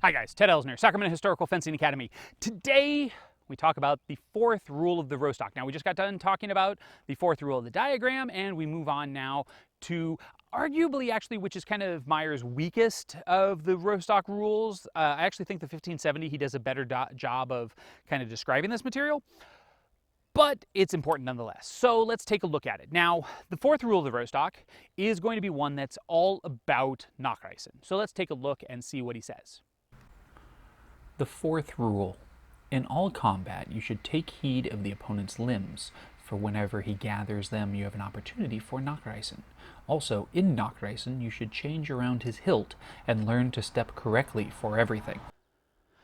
Hi guys, Ted Elsner, Sacramento Historical Fencing Academy. Today we talk about the fourth rule of the Rostock. Now we just got done talking about the fourth rule of the diagram, and we move on now to arguably actually which is kind of Meyer's weakest of the Rostock rules. I actually think the 1570 he does a better job of kind of describing this material, but it's important nonetheless. So let's take a look at it. Now, the fourth rule of the Rostock is going to be one that's all about Nachreissen. So let's take a look and see what he says. The fourth rule. In all combat, you should take heed of the opponent's limbs, for whenever he gathers them, you have an opportunity for Nachreissen. Also, in Nachreissen, you should change around his hilt and learn to step correctly for everything.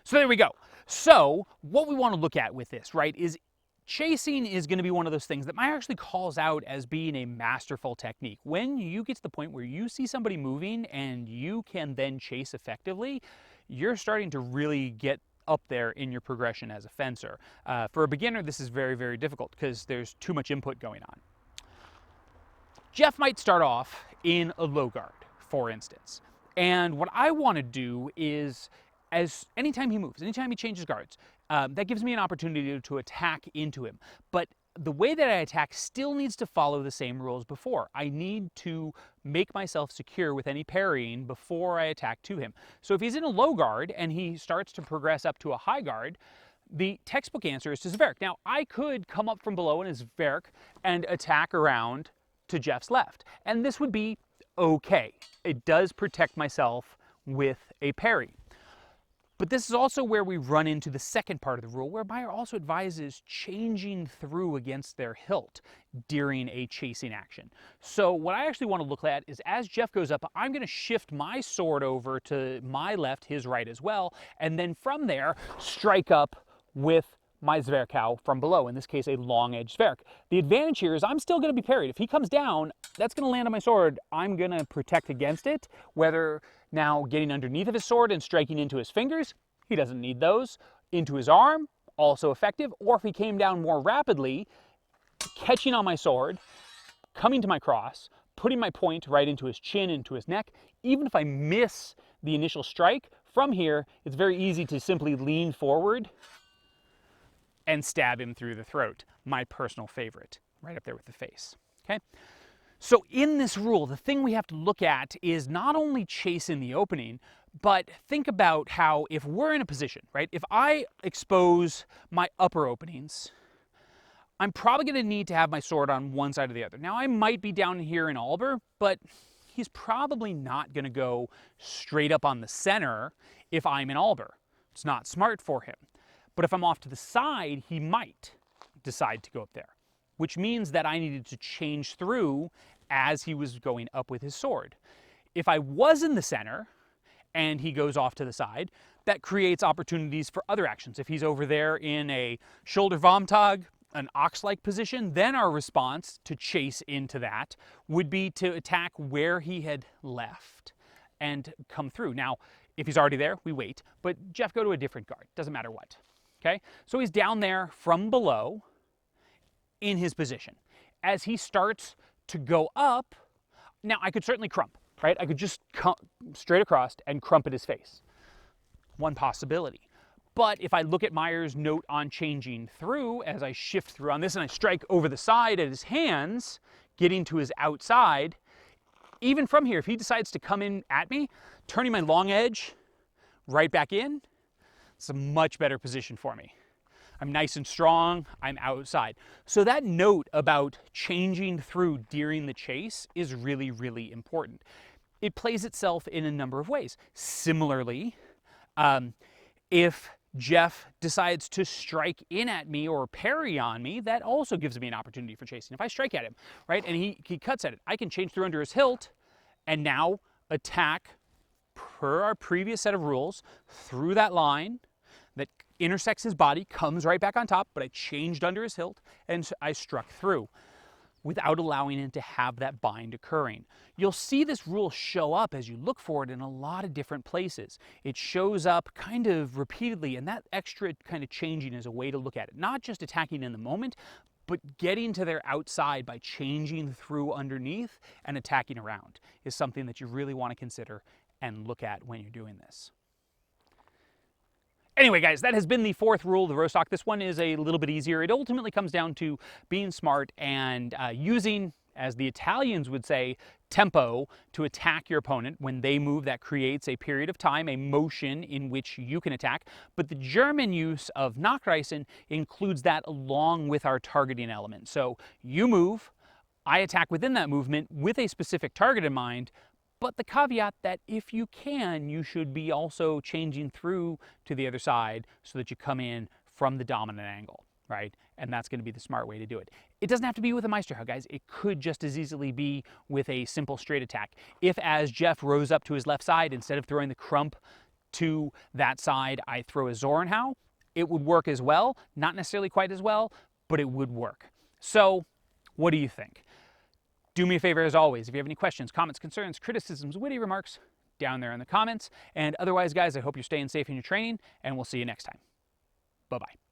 So there we go. So what we want to look at with this, right, is chasing is going to be one of those things that Meyer actually calls out as being a masterful technique. When you get to the point where you see somebody moving and you can then chase effectively, you're starting to really get up there in your progression as a fencer. For a beginner, this is very, very difficult because there's too much input going on. Jeff might start off in a low guard, for instance. And what I want to do is, anytime he moves, anytime he changes guards, that gives me an opportunity to attack into him. But the way that I attack still needs to follow the same rules before. I need to make myself secure with any parrying before I attack to him. So if he's in a low guard and he starts to progress up to a high guard, the textbook answer is to Zverk. Now, I could come up from below in his Zverk and attack around to Jeff's left, and this would be okay. It does protect myself with a parry. But this is also where we run into the second part of the rule, where Meyer also advises changing through against their hilt during a chasing action. So what I actually want to look at is as Jeff goes up, I'm going to shift my sword over to my left, his right as well, and then from there strike up with my Zverkow from below, in this case a long-edged Zverk. The advantage here is I'm still going to be parried. If he comes down, that's going to land on my sword. I'm going to protect against it, whether now getting underneath of his sword and striking into his fingers, he doesn't need those, into his arm, also effective, or if he came down more rapidly, catching on my sword, coming to my cross, putting my point right into his chin, into his neck. Even if I miss the initial strike, from here, it's very easy to simply lean forward and stab him through the throat. My personal favorite, right up there with the face, okay? So in this rule, the thing we have to look at is not only chase in the opening, but think about how if we're in a position, right? If I expose my upper openings, I'm probably going to need to have my sword on one side or the other. Now, I might be down here in Alber, but he's probably not going to go straight up on the center if I'm in Alber. It's not smart for him. But if I'm off to the side, he might decide to go up there, which means that I needed to change through as he was going up with his sword. If I was in the center and he goes off to the side, that creates opportunities for other actions. If he's over there in a shoulder Vomtag, an ox-like position, then our response to chase into that would be to attack where he had left and come through. Now, if he's already there, we wait, but Jeff, go to a different guard, doesn't matter what. Okay, so he's down there from below in his position. As he starts to go up, now I could certainly crump, right? I could just come straight across and crump at his face. One possibility. But if I look at Meyer's note on changing through, as I shift through on this and I strike over the side at his hands, getting to his outside, even from here, if he decides to come in at me, turning my long edge right back in, it's a much better position for me. I'm nice and strong, I'm outside. So that note about changing through during the chase is really, really important. It plays itself in a number of ways. Similarly, if Jeff decides to strike in at me or parry on me, that also gives me an opportunity for chasing. If I strike at him, right, and he cuts at it, I can change through under his hilt and now attack per our previous set of rules through that line that intersects his body, comes right back on top, but I changed under his hilt and I struck through without allowing him to have that bind occurring. You'll see this rule show up as you look for it in a lot of different places. It shows up kind of repeatedly, and that extra kind of changing is a way to look at it. Not just attacking in the moment, but getting to their outside by changing through underneath and attacking around is something that you really want to consider and look at when you're doing this. Anyway, guys, that has been the fourth rule of the Rostock. This one is a little bit easier. It ultimately comes down to being smart and using, as the Italians would say, tempo to attack your opponent. When they move, that creates a period of time, a motion in which you can attack. But the German use of Nachreissen includes that along with our targeting element. So you move, I attack within that movement with a specific target in mind, but the caveat that if you can, you should be also changing through to the other side so that you come in from the dominant angle, right? And that's going to be the smart way to do it. It doesn't have to be with a Meisterhug, guys. It could just as easily be with a simple straight attack. If, as Jeff rose up to his left side, instead of throwing the Crump to that side, I throw a Zornhau, it would work as well. Not necessarily quite as well, but it would work. So, what do you think? Do me a favor, as always, if you have any questions, comments, concerns, criticisms, witty remarks, down there in the comments. And otherwise, guys, I hope you're staying safe in your training, and we'll see you next time. Bye-bye.